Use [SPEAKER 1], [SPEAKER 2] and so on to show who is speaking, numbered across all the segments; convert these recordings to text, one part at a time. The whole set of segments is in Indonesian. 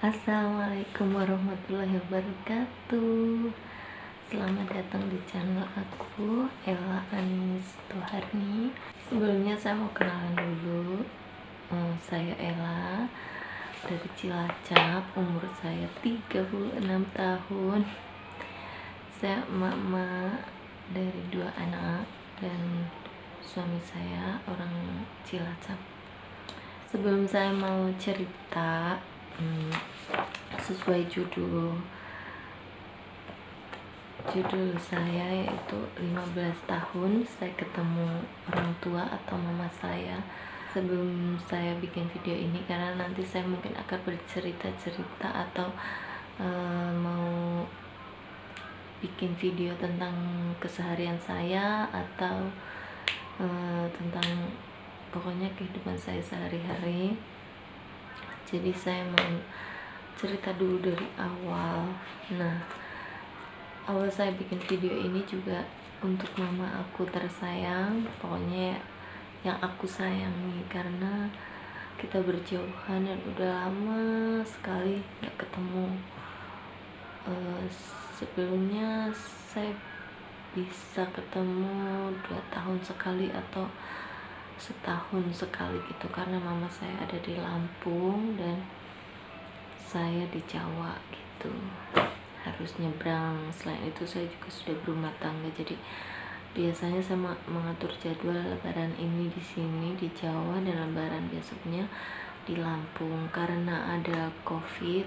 [SPEAKER 1] Assalamualaikum warahmatullahi wabarakatuh. Selamat datang di channel aku, Ella Anis Tuharni. Sebelumnya saya mau kenalan dulu. Saya Ella dari Cilacap. Umur saya 36 tahun. Saya mama dari 2 anak dan suami saya orang Cilacap. Sebelum saya mau cerita sesuai judul saya, yaitu 15 tahun saya ketemu orang tua atau mama saya. Sebelum saya bikin video ini, karena nanti saya mungkin akan bercerita-cerita atau mau bikin video tentang keseharian saya atau tentang pokoknya kehidupan saya sehari-hari. Jadi saya mau cerita dulu dari awal. Nah, awal saya bikin video ini juga untuk mama aku tersayang, pokoknya yang aku sayangi, karena kita berjauhan dan udah lama sekali gak ketemu. Sebelumnya saya bisa ketemu 2 tahun sekali atau setahun sekali gitu, karena mama saya ada di Lampung dan saya di Jawa gitu, harus nyebrang. Selain itu saya juga sudah berumah tangga, jadi biasanya saya mengatur jadwal lebaran ini di sini di Jawa dan lebaran besoknya di Lampung. Karena ada COVID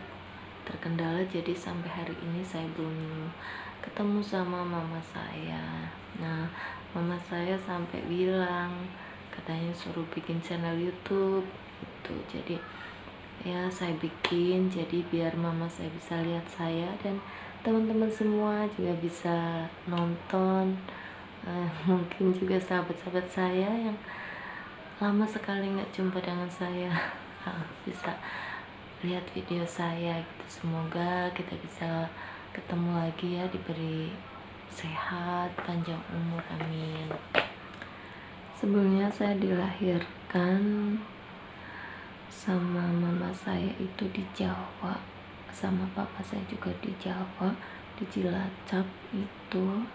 [SPEAKER 1] terkendala, jadi sampai hari ini saya belum ketemu sama mama saya. Nah, mama saya sampai bilang katanya suruh bikin channel YouTube gitu. Jadi ya saya bikin, jadi biar mama saya bisa lihat saya dan teman-teman semua juga bisa nonton. Mungkin juga sahabat-sahabat saya yang lama sekali nggak jumpa dengan saya bisa lihat video saya gitu. Semoga kita bisa ketemu lagi ya, diberi sehat, panjang umur, amin. Sebelumnya saya dilahirkan sama mama saya itu di Jawa, sama papa saya juga di Jawa, di Cilacap itu.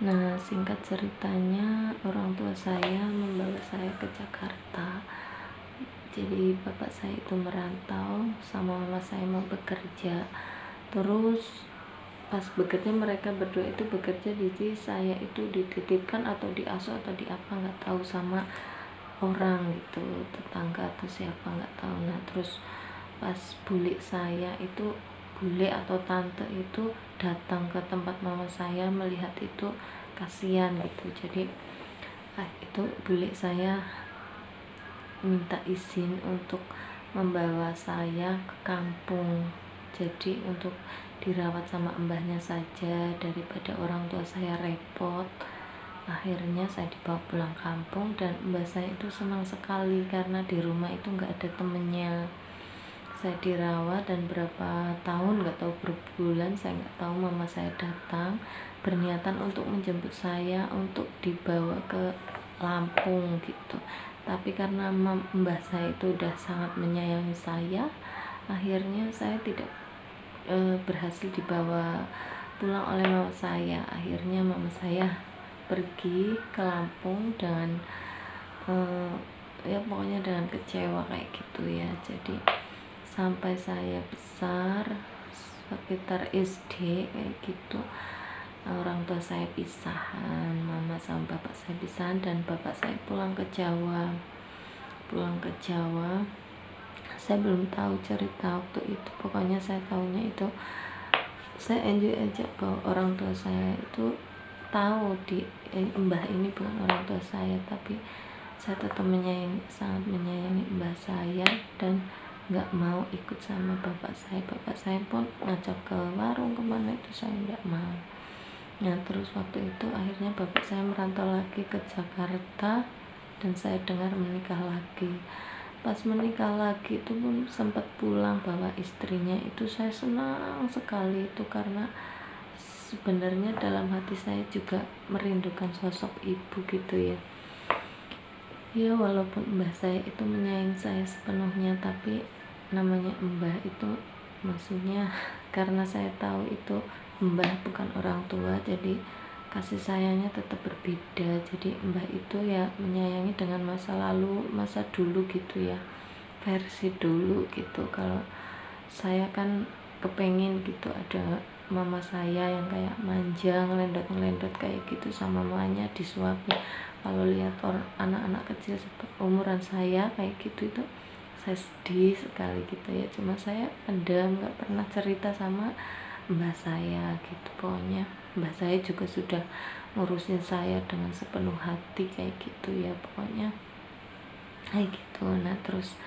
[SPEAKER 1] Nah, singkat ceritanya, orang tua saya membawa saya ke Jakarta. Jadi bapak saya itu merantau, sama mama saya mau bekerja. Terus pas bekerja, mereka berdua itu bekerja, jadi saya itu dititipkan atau diasuh atau di apa nggak tahu sama orang gitu, tetangga atau siapa nggak tahu. Nah, terus pas bule saya itu, bule atau tante itu datang ke tempat mama saya, melihat itu kasihan gitu. Jadi itu bule saya minta izin untuk membawa saya ke kampung, jadi untuk dirawat sama mbahnya saja daripada orang tua saya repot. Akhirnya saya dibawa pulang kampung dan mbah saya itu senang sekali karena di rumah itu nggak ada temennya. Saya dirawat dan berapa tahun, nggak tahu berbulan, saya nggak tahu, mama saya datang berniatan untuk menjemput saya untuk dibawa ke Lampung gitu. Tapi karena mbah saya itu udah sangat menyayangi saya, akhirnya saya tidak berhasil dibawa pulang oleh mama saya. Akhirnya mama saya pergi ke Lampung dengan ya pokoknya dengan kecewa kayak gitu ya. Jadi sampai saya besar sekitar SD kayak gitu, orang tua saya pisahan, mama sama bapak saya pisahan, dan bapak saya pulang ke Jawa. Saya belum tahu cerita waktu itu, pokoknya saya tahunya itu saya enjoy aja bahwa orang tua saya itu tahu mbah ini bukan orang tua saya, tapi saya tetap sangat menyayangi mbah saya dan nggak mau ikut sama bapak saya. Bapak saya pun ngajak ke warung kemana itu saya nggak mau. Nah, terus waktu itu akhirnya bapak saya merantau lagi ke Jakarta dan saya dengar menikah lagi. Pas menikah lagi itu pun sempat pulang bawa istrinya, itu saya senang sekali itu, karena sebenarnya dalam hati saya juga merindukan sosok ibu gitu ya. Ya, walaupun mbah saya itu menyayangi saya sepenuhnya, tapi namanya mbah itu maksudnya karena saya tahu itu mbah bukan orang tua, jadi kasih sayangnya tetap berbeda. Jadi mbah itu ya menyayangi dengan masa lalu, masa dulu gitu ya, versi dulu gitu. Kalau saya kan kepengin gitu ada mama saya yang kayak manja, ngelendot-ngelendot kayak gitu, sama mamanya disuapi. Kalau lihat orang anak-anak kecil seperti umuran saya kayak gitu, itu saya sedih sekali gitu ya. Cuma saya pendam, nggak pernah cerita sama mbah saya gitu. Pokoknya mbah saya juga sudah ngurusin saya dengan sepenuh hati kayak gitu ya, pokoknya kayak gitu. Nah terus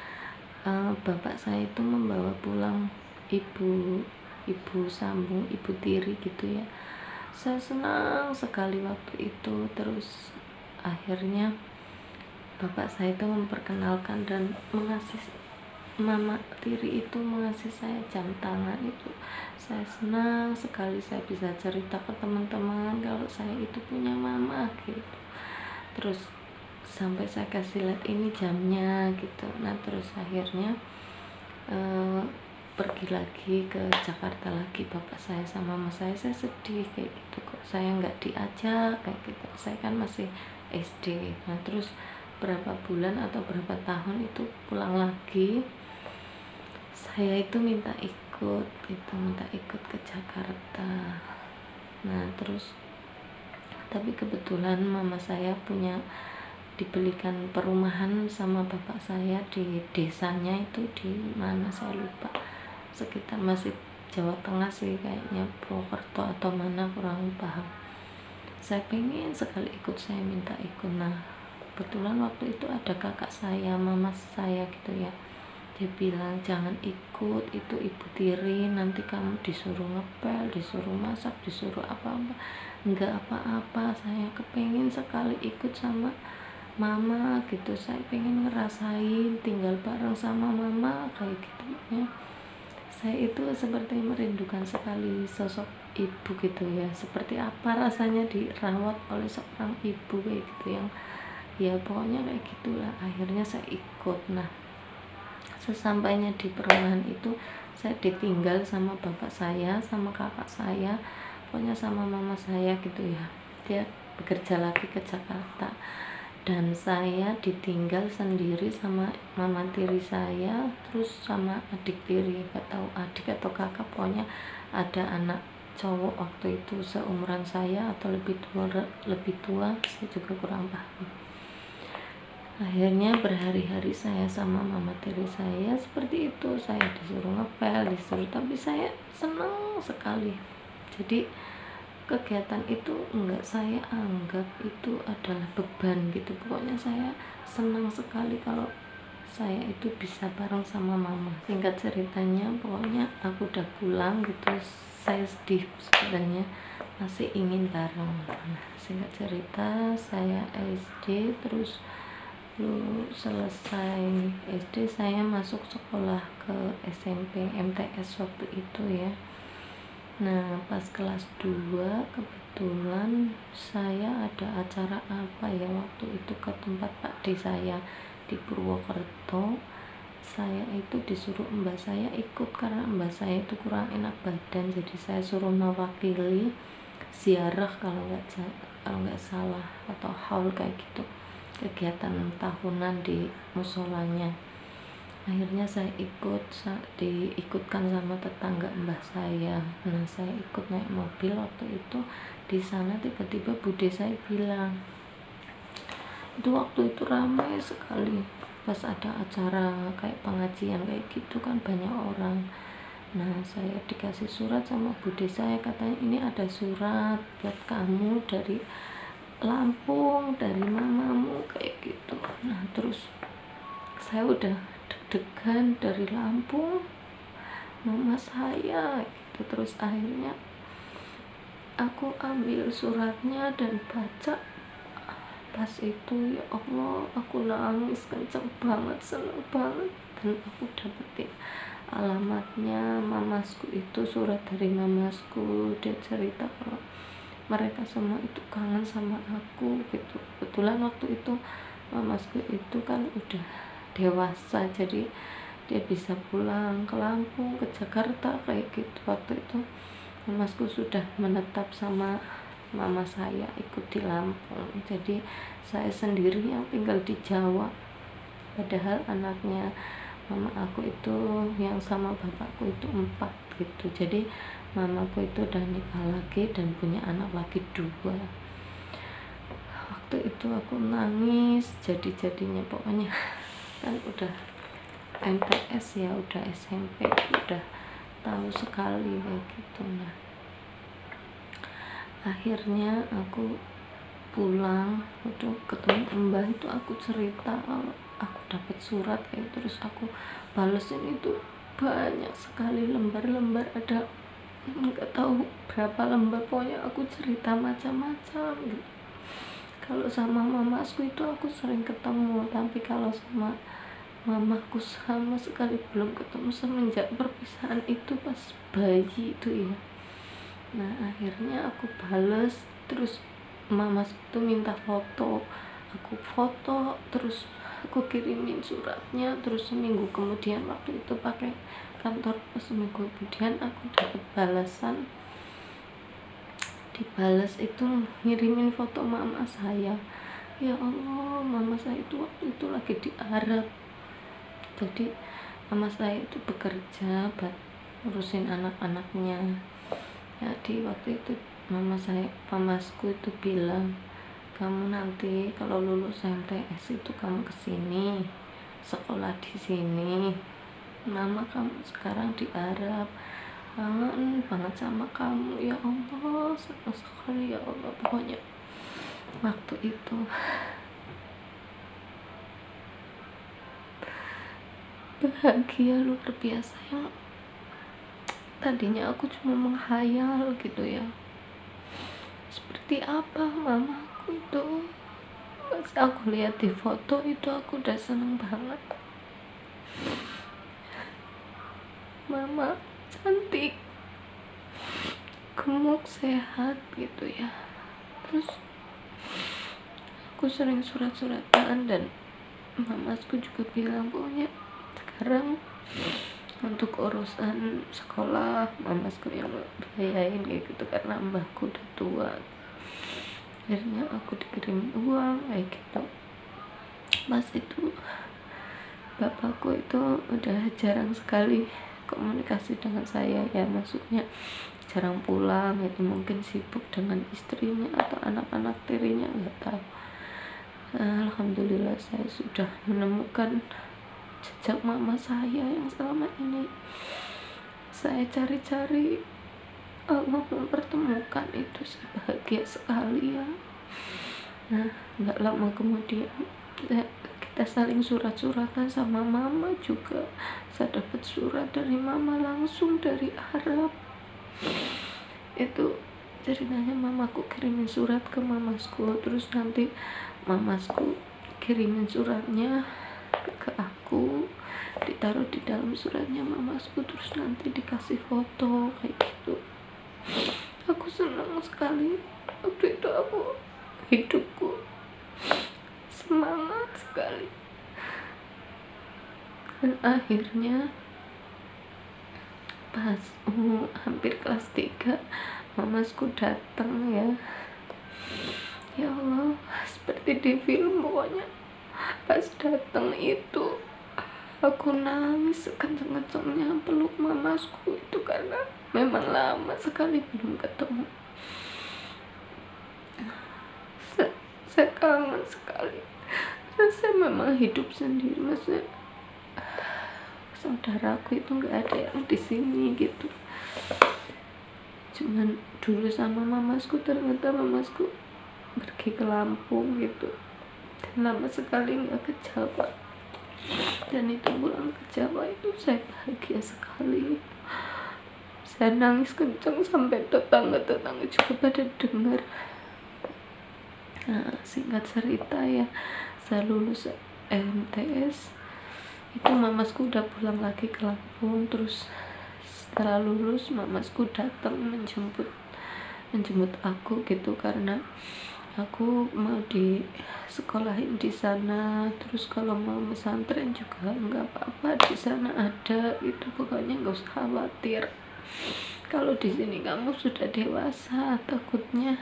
[SPEAKER 1] bapak saya itu membawa pulang ibu sambung, ibu tiri gitu ya. Saya senang sekali waktu itu. Terus akhirnya bapak saya itu memperkenalkan dan mengasih mama tiri itu mengasih saya jam tangan itu. Saya senang sekali, saya bisa cerita ke teman-teman kalau saya itu punya mama gitu. Terus sampai saya kasih lihat ini jamnya gitu. Nah terus akhirnya pergi lagi ke Jakarta lagi bapak saya sama mama saya sedih kayak gitu, kok saya nggak diajak kayak gitu. Saya kan masih SD. Nah terus berapa bulan atau berapa tahun itu pulang lagi, saya itu minta ikut ke Jakarta. Nah terus tapi kebetulan mama saya punya dibelikan perumahan sama bapak saya di desanya, itu di mana saya lupa, sekitar masih Jawa Tengah sih kayaknya, Purwokerto atau mana, kurang paham. Saya pengen sekali ikut, saya minta ikut. Nah kebetulan waktu itu ada kakak saya, mama saya gitu ya, dia bilang jangan ikut, itu ibu tiri, nanti kamu disuruh ngepel, disuruh masak, disuruh apa-apa. Enggak apa-apa, saya kepengen sekali ikut sama mama gitu, saya pengen ngerasain tinggal bareng sama mama kayak gitu ya. Saya itu seperti merindukan sekali sosok ibu gitu ya, seperti apa rasanya dirawat oleh seorang ibu kayak gitu, yang ya pokoknya kayak gitulah. Akhirnya saya ikut. Nah sesampainya di perumahan itu saya ditinggal sama bapak saya, sama kakak saya, pokoknya sama mama saya gitu ya, dia bekerja lagi ke Jakarta. Dan saya ditinggal sendiri sama mama tiri saya, terus sama adik tiri, gak tahu adik atau kakak, pokoknya ada anak cowok waktu itu seumuran saya atau lebih tua, saya juga kurang paham. Akhirnya berhari-hari saya sama mama tiri saya seperti itu, saya disuruh ngepel, tapi saya senang sekali. Jadi kegiatan itu enggak saya anggap itu adalah beban gitu. Pokoknya saya senang sekali kalau saya itu bisa bareng sama mama. Singkat ceritanya, pokoknya aku udah pulang gitu, saya sedih sebenarnya, masih ingin bareng. Nah, singkat cerita, saya SD, terus selesai SD saya masuk sekolah ke SMP MTS waktu itu ya. Nah pas kelas 2 kebetulan saya ada acara apa ya waktu itu ke tempat Pak D saya di Purwokerto. Saya itu disuruh mbak saya ikut karena mbak saya itu kurang enak badan, jadi saya suruh mewakili ziarah kalau nggak salah, atau haul kayak gitu, kegiatan tahunan di musolanya. Akhirnya saya diikutkan sama tetangga mbah saya. Nah saya ikut naik mobil waktu itu. Di sana tiba-tiba bude saya bilang, itu waktu itu ramai sekali pas ada acara kayak pengajian kayak gitu kan, banyak orang. Nah saya dikasih surat sama bude saya, katanya ini ada surat buat kamu dari Lampung, dari mamamu kayak gitu. Nah terus saya udah deg-degan, dari Lampung, mama saya gitu. Terus akhirnya aku ambil suratnya dan baca. Pas itu ya Allah, aku nangis kenceng banget, seneng banget. Dan aku dapetin alamatnya mamasku, itu surat dari mamasku. Dia cerita kalau mereka semua itu kangen sama aku gitu. Kebetulan waktu itu mamasku itu kan udah dewasa, jadi dia bisa pulang ke Lampung, ke Jakarta kayak gitu. Waktu itu masku sudah menetap sama mama saya ikut di Lampung, jadi saya sendiri yang tinggal di Jawa, padahal anaknya mama aku itu yang sama bapakku itu 4 gitu. Jadi mamaku itu udah nikah lagi dan punya anak lagi 2. Waktu itu aku nangis jadi-jadinya, pokoknya kan udah MTS ya, udah SMP, udah tahu sekali kayak gitu. Nah, akhirnya aku pulang itu ketemu mbah itu, aku cerita kalau aku dapat surat kayak, terus aku balesin itu banyak sekali lembar-lembar, ada nggak tahu berapa lembar, pokoknya aku cerita macam-macam gitu. Kalau sama mamasku itu aku sering ketemu, tapi kalau sama mamaku sama sekali belum ketemu semenjak perpisahan itu pas bayi itu ya. Nah, akhirnya aku bales, terus mamaku tuh minta foto, aku foto, terus aku kirimin suratnya. Terus seminggu kemudian, waktu itu pakai kantor pos, seminggu kemudian aku dapat balasan, dibalas itu ngirimin foto mama saya. Ya Allah, mama saya itu waktu itu lagi di Arab. Jadi mama saya itu bekerja buat ngurusin anak-anaknya. Jadi waktu itu pamasku itu bilang, kamu nanti kalau lulus MTS itu kamu kesini sekolah di sini, mama kamu sekarang di Arab, kangen banget sama kamu. Ya Allah, senang sekali ya Allah. Pokoknya waktu itu bahagia luar biasa, yang tadinya aku cuma menghayal gitu ya, seperti apa mamaku itu. Pas aku lihat di foto itu aku udah seneng banget. Mama cantik, gemuk, sehat gitu ya. Terus aku sering surat-suratan, dan mamasku juga bilang pokoknya sekarang untuk urusan sekolah mamasku yang biayain kayak gitu, karena mbahku udah tua. Akhirnya aku dikirim uang kayak gitu. Pas itu bapakku itu udah jarang sekali komunikasi dengan saya ya, maksudnya jarang pulang, itu mungkin sibuk dengan istrinya atau anak-anak tirinya, nggak tahu. Alhamdulillah saya sudah menemukan jejak mama saya yang selama ini saya cari-cari. Allah mempertemukan itu, saya bahagia sekali ya. Nah, nggak lama kemudian kita saling surat-suratan sama mama juga. Saya dapat surat dari mama langsung dari Arab. Itu ceritanya, mamaku kirimin surat ke mamasku, terus nanti mamasku kirimin suratnya ke aku, ditaruh di dalam suratnya mamasku, terus nanti dikasih foto kayak gitu. Aku senang sekali waktu itu, aku hidupku semangat sekali. Dan akhirnya pas hampir kelas 3 mamasku datang ya. Ya Allah, seperti di film pokoknya. Pas datang itu aku nangis sekencang-kencangnya peluk mamasku itu, karena memang lama sekali belum ketemu. Saya kangen sekali, karena saya memang hidup sendiri, maksudnya saudaraku itu nggak ada yang di sini gitu. Cuman dulu sama mamasku, ternyata mamasku pergi ke Lampung gitu, dan lama sekali nggak ke Jawa. Dan itu pulang ke Jawa itu saya bahagia sekali. Saya nangis kencang sampai tetangga-tetangga juga pada dengar. Nah, singkat cerita ya, saya lulus MTS itu mamasku udah pulang lagi ke Lampung. Terus setelah lulus mamasku datang menjemput aku gitu, karena aku mau di sekolahin di sana, terus kalau mau pesantren juga nggak apa-apa, di sana ada itu, pokoknya nggak usah khawatir. Kalau di sini kamu sudah dewasa, takutnya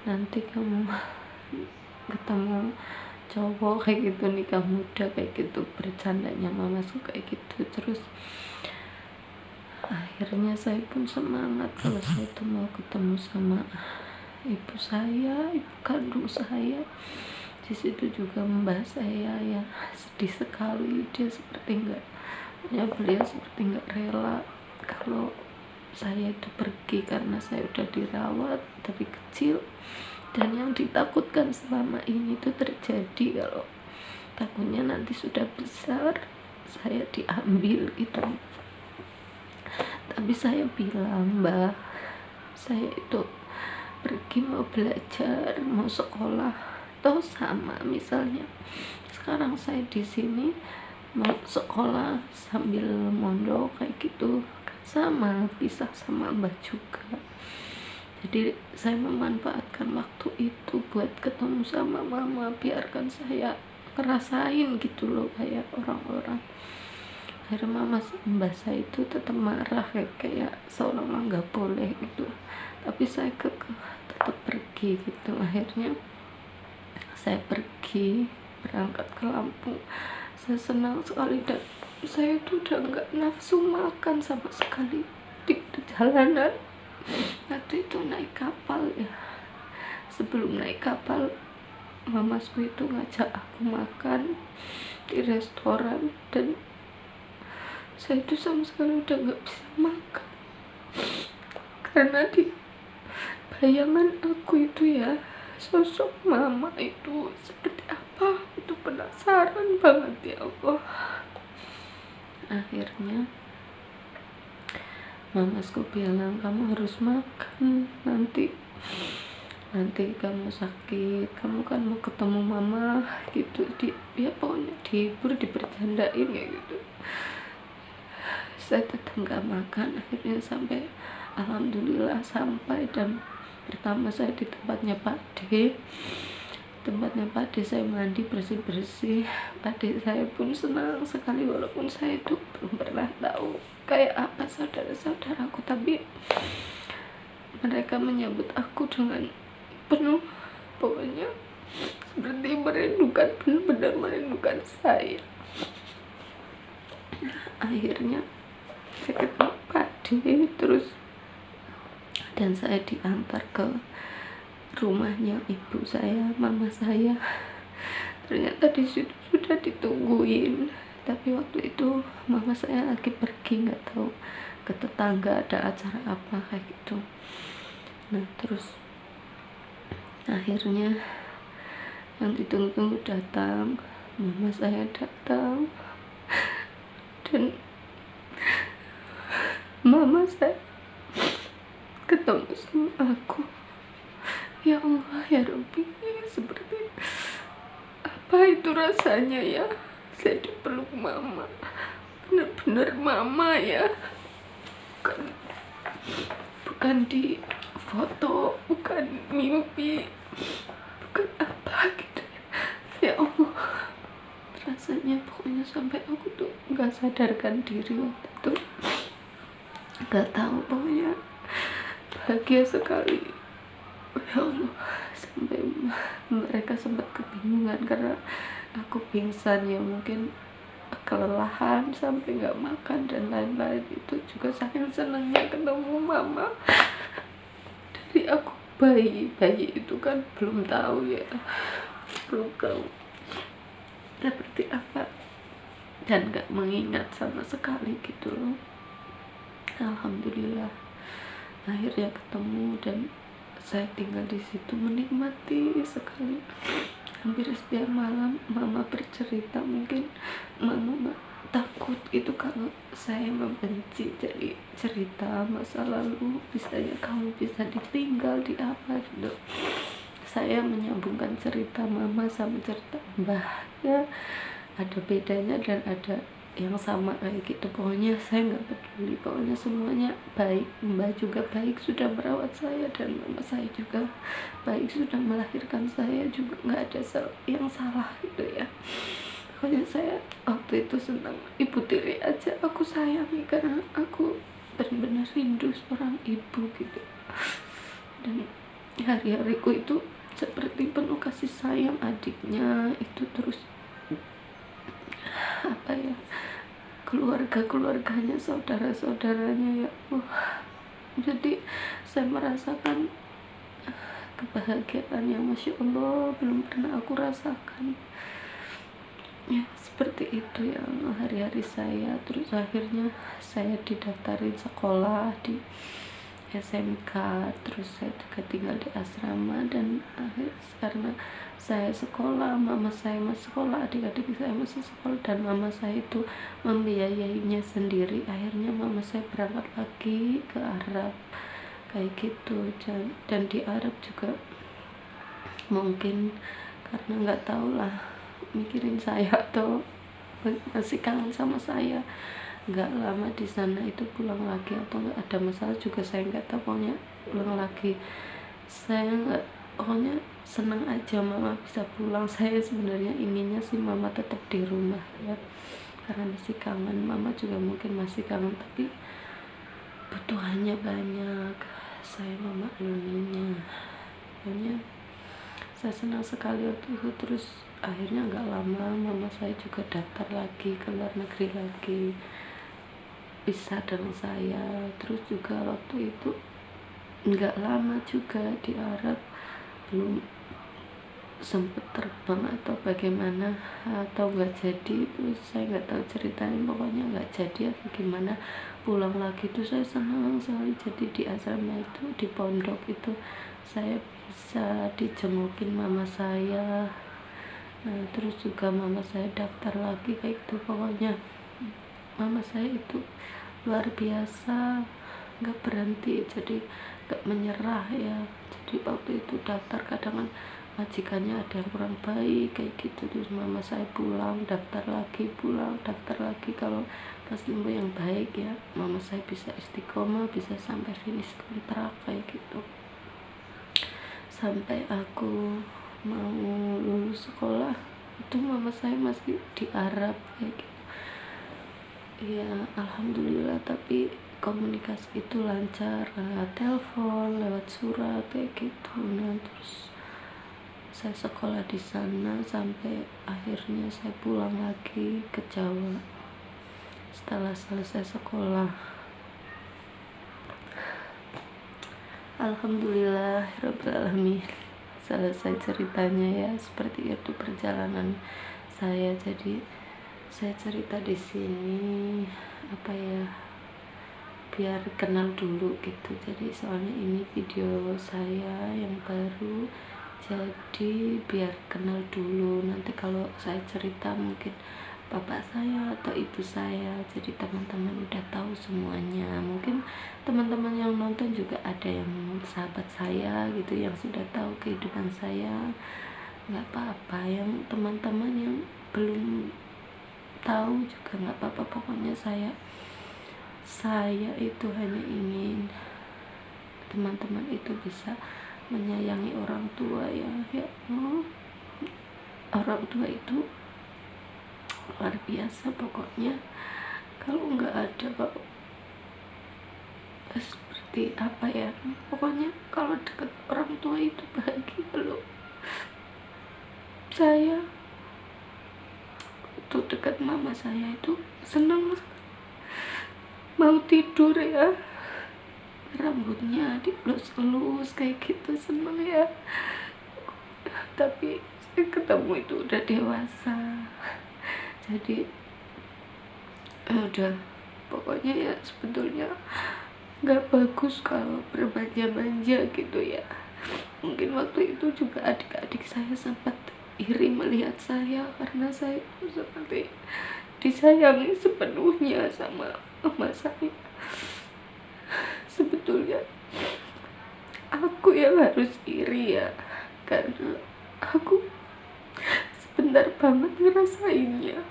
[SPEAKER 1] nanti kamu ketemu cowok kayak gitu, nikah muda kayak gitu, bercandanya mamaku kayak gitu. Terus akhirnya saya pun semangat kalau saya itu mau ketemu sama ibu saya, ibu kandung saya. Di situ juga membahas saya ya, sedih sekali. Dia seperti enggak, ya beliau seperti enggak rela kalau saya itu pergi, karena saya udah dirawat dari kecil, dan yang ditakutkan selama ini itu terjadi, kalau takutnya nanti sudah besar saya diambil gitu. Tapi saya bilang, Mbak, saya itu pergi mau belajar, mau sekolah, toh sama. Misalnya sekarang saya di sini mau sekolah sambil mondok kayak gitu, kan sama, pisah sama Mbak juga. Jadi saya memanfaatkan waktu itu buat ketemu sama mama, biarkan saya ngerasain gitu loh kayak orang-orang. Akhirnya mbak saya itu tetap marah, kayak seolah-olah nggak boleh gitu, tapi saya tetap pergi gitu. Akhirnya saya pergi, berangkat ke Lampung. Saya senang sekali, dan saya itu udah nggak nafsu makan sama sekali di perjalanan. Waktu itu naik kapal ya, sebelum naik kapal mamasku itu ngajak aku makan di restoran, dan saya itu sama sekali udah nggak bisa makan, karena di bayangan aku itu ya, sosok mama itu seperti apa, itu penasaran banget ya Allah. Akhirnya mamasku bilang, kamu harus makan, nanti kamu sakit, kamu kan mau ketemu mama gitu, ya pokoknya dihibur, dibercandain kayak gitu. Saya tetap nggak makan. Akhirnya sampai, alhamdulillah sampai, dan pertama saya di tempatnya Pak D. Saya mandi bersih-bersih. Pak D saya pun senang sekali, walaupun saya itu belum pernah tahu kayak apa saudara-saudaraku, tapi mereka menyambut aku dengan penuh, pokoknya seperti merindukan, benar-benar merindukan saya. Akhirnya saya ketemu Pak D, terus dan saya diantar ke rumahnya ibu saya, mama saya. Ternyata di situ sudah ditungguin, tapi waktu itu mama saya lagi pergi, nggak tahu ke tetangga ada acara apa kayak gitu. Nah terus akhirnya yang ditunggu-tunggu datang, mama saya datang, dan mama saya ketemu sama aku. Ya Allah, ya Rabbi, seperti apa itu rasanya ya, saya dipeluk mama, benar-benar mama ya, bukan di foto, bukan mimpi, bukan apa gitu ya Allah. Rasanya pokoknya sampai aku tuh nggak sadarkan diri waktu itu, nggak tahu, pokoknya bahagia sekali ya Allah. Sampai mereka sempat kebingungan karena aku pingsan ya, mungkin kelelahan sampai nggak makan dan lain-lain. Itu juga saking senangnya ketemu mama. Dari aku bayi itu kan belum tahu ya, belum tahu seperti apa, dan nggak mengingat sama sekali gitu loh. Alhamdulillah akhirnya ketemu, dan saya tinggal di situ menikmati sekali. Hampir setiap malam mama bercerita, mungkin mama takut itu kalau saya membenci, jadi cerita masa lalu, misalnya kamu bisa ditinggal di apa gitu. Saya menyambungkan cerita mama sama cerita mbah ya, ada bedanya dan ada yang sama kayak gitu. Pokoknya saya nggak peduli, pokoknya semuanya baik. Mbak juga baik, sudah merawat saya, dan mama saya juga baik, sudah melahirkan saya juga, nggak ada yang salah gitu ya. Pokoknya saya waktu itu senang, ibu tiri aja aku sayangi karena aku benar-benar rindu seorang ibu gitu. Dan hari-hariku itu seperti penuh kasih sayang adiknya itu, terus apa ya, keluarganya, saudara-saudaranya ya Allah. Jadi saya merasakan kebahagiaan yang Masya Allah belum pernah aku rasakan ya, seperti itu ya hari-hari saya. Terus akhirnya saya didaftarin sekolah di SMK, terus saya juga tinggal di asrama. Dan karena saya sekolah, mama saya masih sekolah, adik-adik saya masih sekolah, dan mama saya itu membiayainya sendiri. Akhirnya mama saya berangkat lagi ke Arab kayak gitu. Dan di Arab juga mungkin karena nggak tahu lah, mikirin saya atau masih kangen sama saya, nggak lama di sana itu pulang lagi atau nggak ada masalah juga saya nggak tahu. Pokoknya pulang lagi, saya nggak, pokoknya senang aja mama bisa pulang. Saya sebenarnya inginnya sih mama tetap di rumah ya, karena masih kangen. Mama juga mungkin masih kangen, tapi butuhannya banyak, saya memakluminya. Pokoknya saya senang sekali waktu itu. Terus akhirnya nggak lama mama saya juga daftar lagi ke luar negeri lagi, pisah dengan saya. Terus juga waktu itu nggak lama juga di Arab, belum sempet terbang atau bagaimana, atau nggak jadi itu saya nggak tahu ceritanya. Pokoknya nggak jadi atau gimana, pulang lagi tuh saya senang sekali. Jadi di asrama itu, di pondok itu, saya bisa dijengukin mama saya. Nah terus juga mama saya daftar lagi kayak gitu. Pokoknya mama saya itu luar biasa, nggak berhenti, jadi nggak menyerah ya. Jadi waktu itu daftar, kadang kan majikannya ada yang kurang baik kayak gitu, terus mama saya pulang daftar lagi, pulang daftar lagi. Kalau pas nemu yang baik ya, mama saya bisa istiqomah, bisa sampai finish kontrak kayak gitu. Sampai aku mau lulus sekolah itu mama saya masih di Arab kayak gitu ya. Alhamdulillah, tapi komunikasi itu lancar lewat telepon, lewat surat kayak gitu. Nah terus saya sekolah di sana sampai akhirnya saya pulang lagi ke Jawa setelah selesai sekolah. Alhamdulillah Rabbil Alamin, selesai ceritanya ya. Seperti itu perjalanan saya. Jadi saya cerita di sini apa ya, biar kenal dulu gitu. Jadi soalnya ini video saya yang baru, jadi biar kenal dulu. Nanti kalau saya cerita mungkin bapak saya atau ibu saya, jadi teman-teman udah tahu semuanya. Mungkin teman-teman yang nonton juga ada yang sahabat saya gitu yang sudah tahu kehidupan saya, nggak apa-apa. Yang teman-teman yang belum tahu juga nggak apa-apa. Pokoknya saya itu hanya ingin teman-teman itu bisa menyayangi orang tua ya. Ya orang tua itu luar biasa pokoknya. Kalau nggak ada, kalau seperti apa ya, pokoknya kalau dekat orang tua itu bahagia loh. Saya tuh dekat mama saya itu senang, mau tidur ya rambutnya dielus-elus kayak gitu, seneng ya. Tapi saya ketemu itu udah dewasa, jadi udah, pokoknya ya sebetulnya nggak bagus kalau bermanja-manja gitu ya. Mungkin waktu itu juga adik-adik saya sempat iri melihat saya karena saya seperti disayangi sepenuhnya sama mama saya. Sebetulnya aku yang harus iri ya, karena aku sebentar banget ngerasainnya.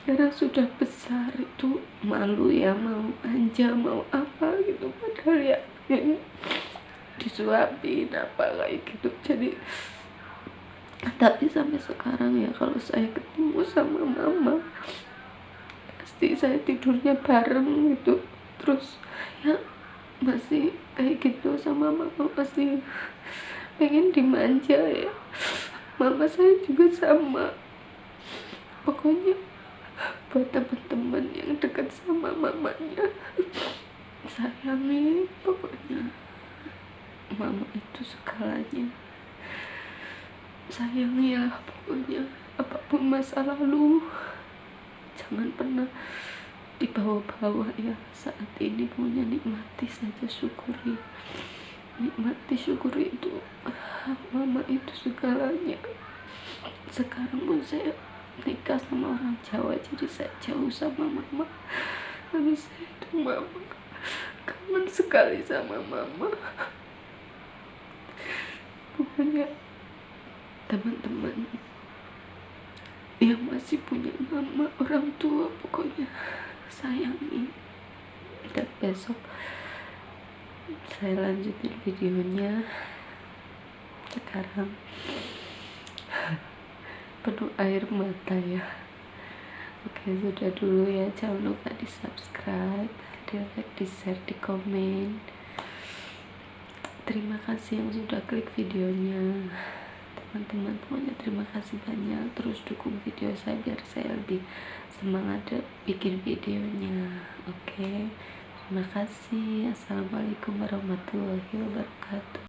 [SPEAKER 1] karena sudah besar itu malu ya, mau manja mau apa gitu, padahal ya pengen disuapin apa kayak gitu. Jadi tapi sampai sekarang ya kalau saya ketemu sama mama pasti saya tidurnya bareng gitu, terus ya masih kayak gitu sama mama, pasti pengen dimanja ya. Mama saya juga sama. Pokoknya buat teman-teman yang dekat sama mamanya, sayangi, pokoknya mama itu segalanya. Sayangilah pokoknya, apapun masa lalu jangan pernah dibawa-bawa ya. Saat ini punya nikmati saja, syukuri, nikmati, syukuri itu. Mama itu segalanya. Sekarang pun saya nikah sama orang Jawa, jadi saya jauh sama mama, tapi saya itu mama kangen sekali sama mama. Pokoknya teman-teman yang masih punya mama, orang tua, pokoknya sayangi. Dan besok saya lanjutin videonya. Sekarang penuh air mata ya. Oke, sudah dulu ya, jangan lupa di subscribe, di like, di share, di komen. Terima kasih yang sudah klik videonya teman-teman, pokoknya terima kasih banyak. Terus dukung video saya biar saya lebih semangat bikin videonya. Oke, terima kasih. Assalamualaikum warahmatullahi wabarakatuh.